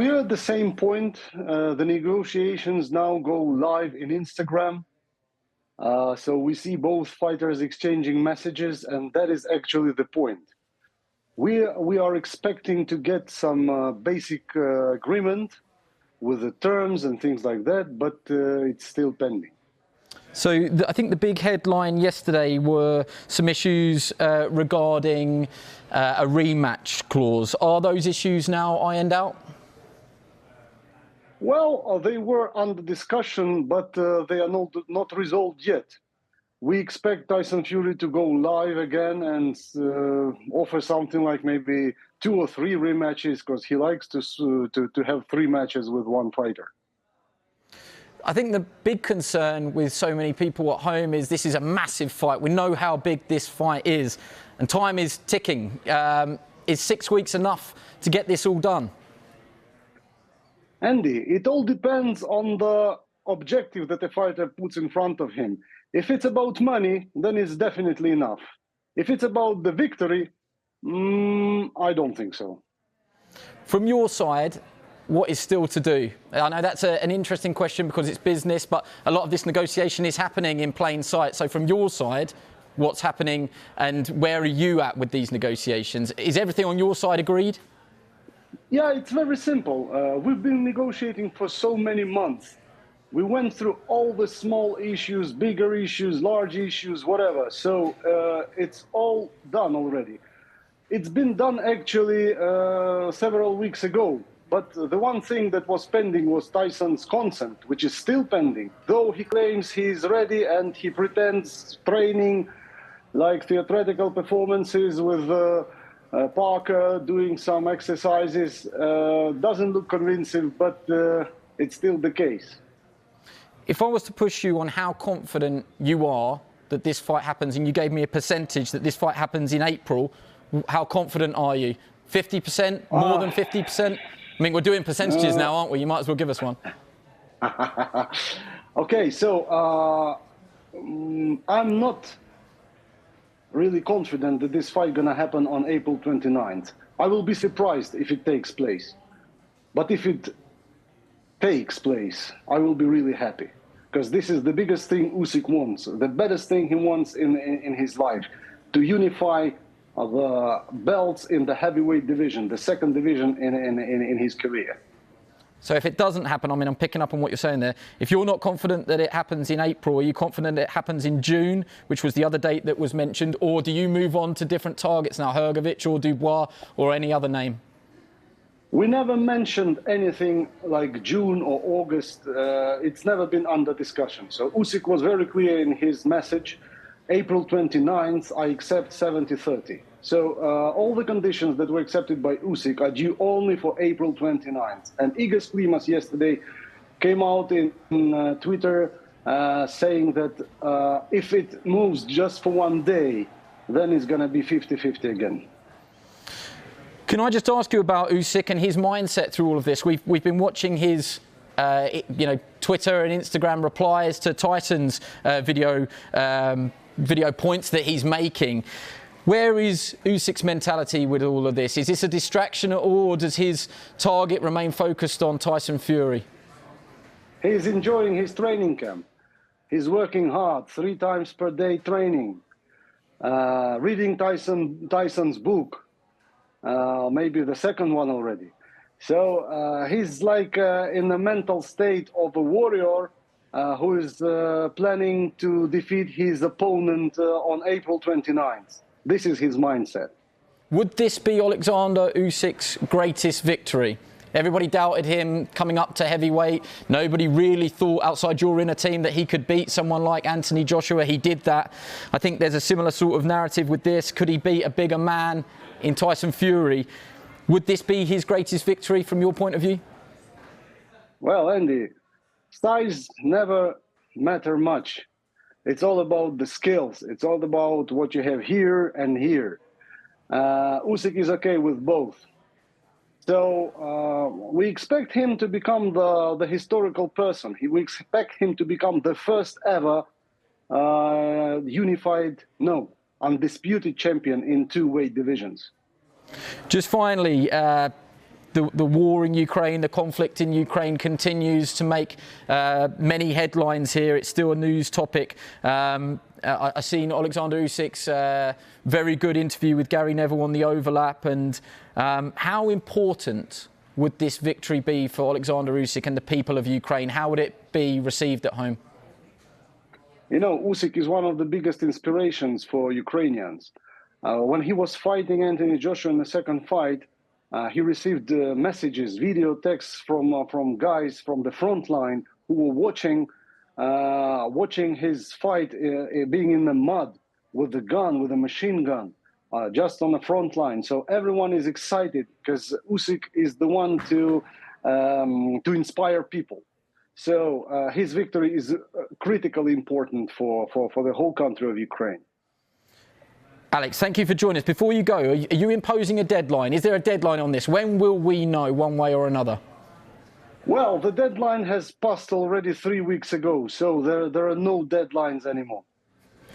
we're at the same point. The negotiations now go live in Instagram. So we see both fighters exchanging messages, and that is actually the point. We are expecting to get some basic agreement with the terms and things like that, but it's still pending. So I think the big headline yesterday were some issues regarding a rematch clause. Are those issues now ironed out? Well, they were under discussion, but they are not resolved yet. We expect Tyson Fury to go live again and offer something like maybe 2 or 3 rematches, because he likes to have 3 matches with one fighter. I think the big concern with so many people at home is this is a massive fight. We know how big this fight is, and time is ticking. Is 6 weeks enough to get this all done? Andy, it all depends on the objective that the fighter puts in front of him. If it's about money, then it's definitely enough. If it's about the victory, I don't think so. From your side, what is still to do? I know that's an interesting question because it's business, but a lot of this negotiation is happening in plain sight. So from your side, what's happening and where are you at with these negotiations? Is everything on your side agreed? Yeah, it's very simple. We've been negotiating for so many months. We went through all the small issues, bigger issues, large issues, whatever. So it's all done already. It's been done actually several weeks ago. But the one thing that was pending was Tyson's consent, which is still pending. Though he claims he's ready and he pretends training like theatrical performances with Parker, doing some exercises, doesn't look convincing, but it's still the case. If I was to push you on how confident you are that this fight happens, and you gave me a percentage that this fight happens in April, how confident are you? 50%? More than 50%? I mean, we're doing percentages now, aren't we? You might as well give us one. Okay, so I'm not really confident that this fight gonna happen on April 29th. I will be surprised if it takes place. But if it takes place, I will be really happy. Because this is the biggest thing Usyk wants, the best thing he wants in his life, to unify the belts in the heavyweight division, the second division in his career. So if it doesn't happen, I mean, I'm picking up on what you're saying there. If you're not confident that it happens in April, are you confident it happens in June, which was the other date that was mentioned? Or do you move on to different targets now, Hrgovic or Dubois or any other name? We never mentioned anything like June or August. It's never been under discussion. So Usyk was very clear in his message. April 29th, I accept 70-30. So all the conditions that were accepted by Usyk are due only for April 29th. And Igor Klimas yesterday came out in Twitter saying that if it moves just for one day, then it's going to be 50-50 again. Can I just ask you about Usyk and his mindset through all of this? We've been watching his Twitter and Instagram replies to Tyson's video points that he's making. Where is Usyk's mentality with all of this? Is this a distraction at all, or does his target remain focused on Tyson Fury? He's enjoying his training camp. He's working hard, 3 times per day training, reading Tyson's book, maybe the second one already. So he's like in the mental state of a warrior who is planning to defeat his opponent on April 29th. This is his mindset. Would this be Oleksandr Usyk's greatest victory? Everybody doubted him coming up to heavyweight. Nobody really thought outside your inner team that he could beat someone like Anthony Joshua. He did that. I think there's a similar sort of narrative with this. Could he beat a bigger man in Tyson Fury? Would this be his greatest victory from your point of view? Well, Andy, size never matter much. It's all about the skills. It's all about what you have here and here. Usyk is okay with both. So we expect him to become the historical person. We expect him to become the first ever undisputed champion in 2 weight divisions. Just finally, the war in Ukraine, the conflict in Ukraine continues to make many headlines here. It's still a news topic. I've seen Oleksandr Usyk's very good interview with Gary Neville on the overlap. And how important would this victory be for Oleksandr Usyk and the people of Ukraine? How would it be received at home? You know, Usyk is one of the biggest inspirations for Ukrainians. When he was fighting Anthony Joshua in the second fight, he received messages, video texts from guys from the front line who were watching his fight, being in the mud with the gun, with a machine gun, just on the front line. So everyone is excited because Usyk is the one to inspire people. So his victory is critically important for the whole country of Ukraine. Alex, thank you for joining us. Before you go, are you imposing a deadline? Is there a deadline on this? When will we know one way or another? Well, the deadline has passed already 3 weeks ago, so there are no deadlines anymore.